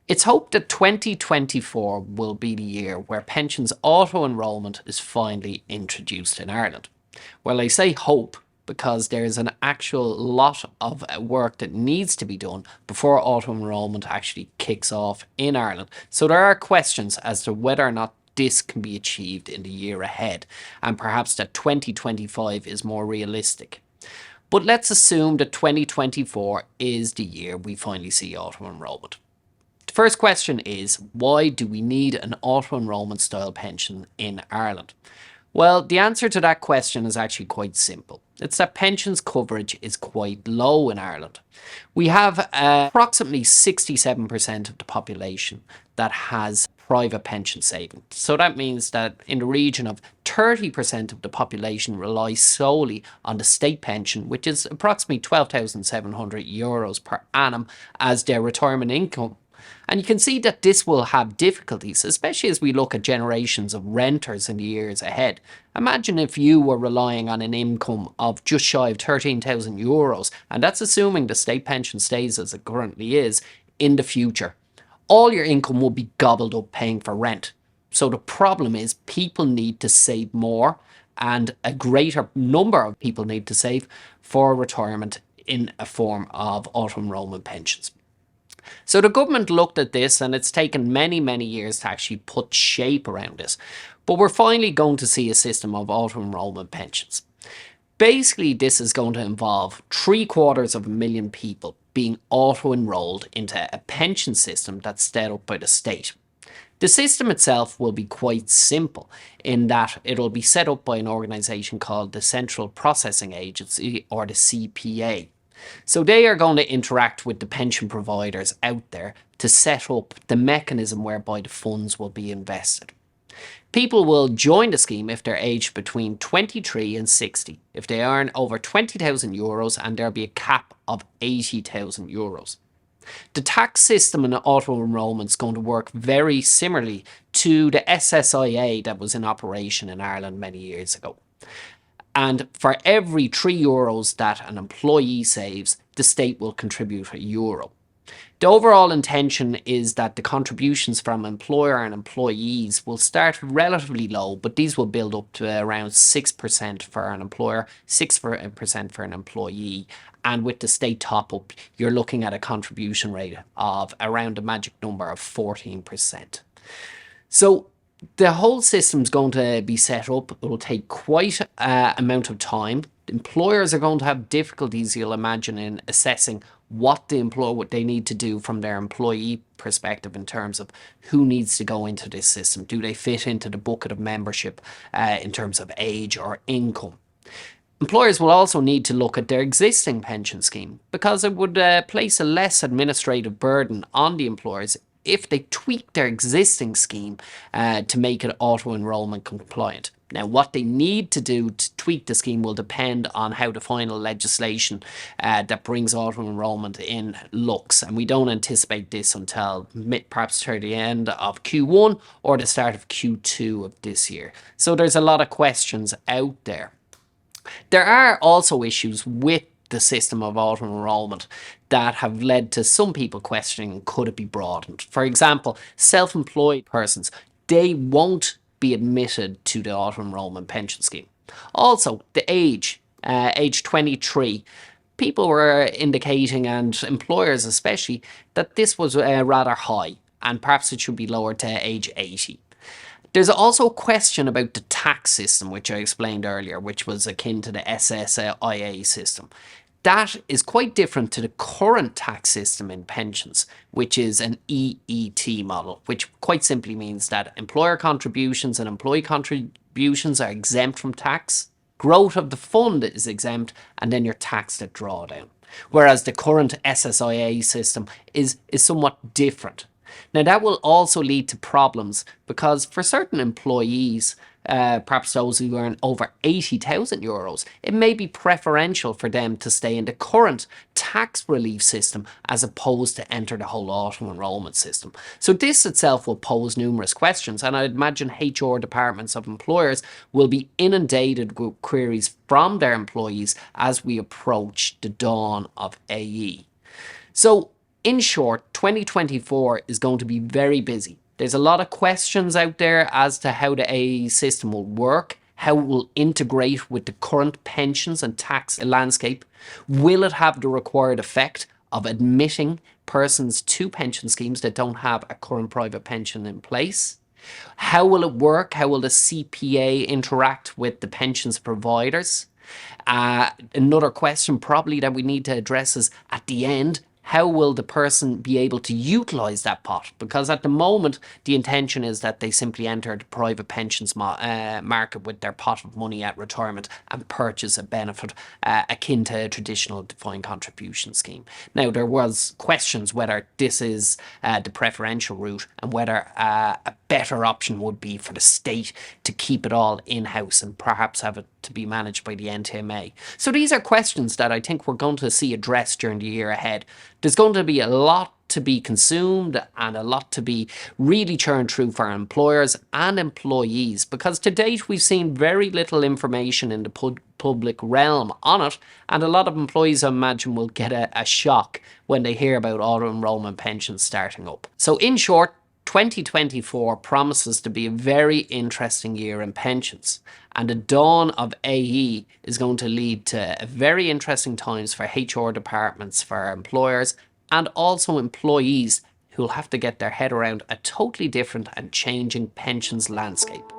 It's hoped that 2024 will be the year where pensions auto-enrolment is finally introduced in Ireland. Well, I say hope because there's an actual lot of work that needs to be done before auto-enrolment actually kicks off in Ireland. So there are questions as to whether or not this can be achieved in the year ahead, and perhaps that 2025 is more realistic. But let's assume that 2024 is the year we finally see auto-enrolment. The first question is, why do we need an auto-enrolment style pension in Ireland? Well, the answer to that question is actually quite simple. It's that pensions coverage is quite low in Ireland. We have approximately 67% of the population that has private pension savings. So that means that in the region of 30% of the population relies solely on the state pension, which is approximately €12,700 per annum as their retirement income. And you can see that this will have difficulties, especially as we look at generations of renters in the years ahead. Imagine if you were relying on an income of just shy of €13,000, and that's assuming the state pension stays as it currently is in the future. All your income will be gobbled up paying for rent. So the problem is people need to save more, and a greater number of people need to save for retirement in a form of auto-enrolment pensions. So the government looked at this, and it's taken many, many years to actually put shape around this. But we're finally going to see a system of auto-enrolment pensions. Basically, this is going to involve 750,000 people being auto-enrolled into a pension system that's set up by the state. The system itself will be quite simple in that it'll be set up by an organisation called the Central Processing Agency, or the CPA. So they are going to interact with the pension providers out there to set up the mechanism whereby the funds will be invested. People will join the scheme if they're aged between 23 and 60, if they earn over €20,000, and there'll be a cap of €80,000. The tax system in auto-enrolment is going to work very similarly to the SSIA that was in operation in Ireland many years ago. And for every €3 that an employee saves, the state will contribute €1. The overall intention is that the contributions from employer and employees will start relatively low, but these will build up to around 6% for an employer, 6% for an employee. And with the state top-up, you're looking at a contribution rate of around a magic number of 14%. So the whole system's going to be set up. It will take quite an amount of time. Employers are going to have difficulties, you'll imagine, in assessing what they need to do from their employee perspective in terms of who needs to go into this system. Do they fit into the bucket of membership in terms of age or income? Employers will also need to look at their existing pension scheme, because it would place a less administrative burden on the employers if they tweak their existing scheme to make it auto-enrolment compliant. Now, what they need to do to tweak the scheme will depend on how the final legislation that brings auto-enrolment in looks. And we don't anticipate this until perhaps toward the end of Q1 or the start of Q2 of this year. So there's a lot of questions out there. There are also issues with the system of auto-enrolment that have led to some people questioning, could it be broadened? For example, self-employed persons, they won't be admitted to the auto-enrolment pension scheme. Also, the age 23, people were indicating, and employers especially, that this was rather high, and perhaps it should be lowered to age 80. There's also a question about the tax system, which I explained earlier, which was akin to the SSIA system. That is quite different to the current tax system in pensions, which is an EET model, which quite simply means that employer contributions and employee contributions are exempt from tax, growth of the fund is exempt, and then you're taxed at drawdown. Whereas the current SSIA system is somewhat different. Now, that will also lead to problems because for certain employees, perhaps those who earn over €80,000, it may be preferential for them to stay in the current tax relief system as opposed to enter the whole auto-enrolment system. So this itself will pose numerous questions, and I'd imagine HR departments of employers will be inundated with queries from their employees as we approach the dawn of AE. So In short, 2024 is going to be very busy. There's a lot of questions out there as to how the AE system will work, how it will integrate with the current pensions and tax landscape. Will it have the required effect of admitting persons to pension schemes that don't have a current private pension in place? How will it work? How will the CPA interact with the pensions providers? Another question probably that we need to address is at the end, how will the person be able to utilise that pot? Because at the moment, the intention is that they simply enter the private pensions market with their pot of money at retirement and purchase a benefit akin to a traditional defined contribution scheme. Now, there was questions whether this is the preferential route and whether a better option would be for the state to keep it all in-house and perhaps have it to be managed by the NTMA. So these are questions that I think we're going to see addressed during the year ahead. There's going to be a lot to be consumed and a lot to be really churned through for employers and employees, because to date we've seen very little information in the public realm on it, and a lot of employees, I imagine, will get a shock when they hear about auto-enrolment pensions starting up. So in short, 2024 promises to be a very interesting year in pensions, and the dawn of AE is going to lead to very interesting times for HR departments, for employers, and also employees who'll have to get their head around a totally different and changing pensions landscape.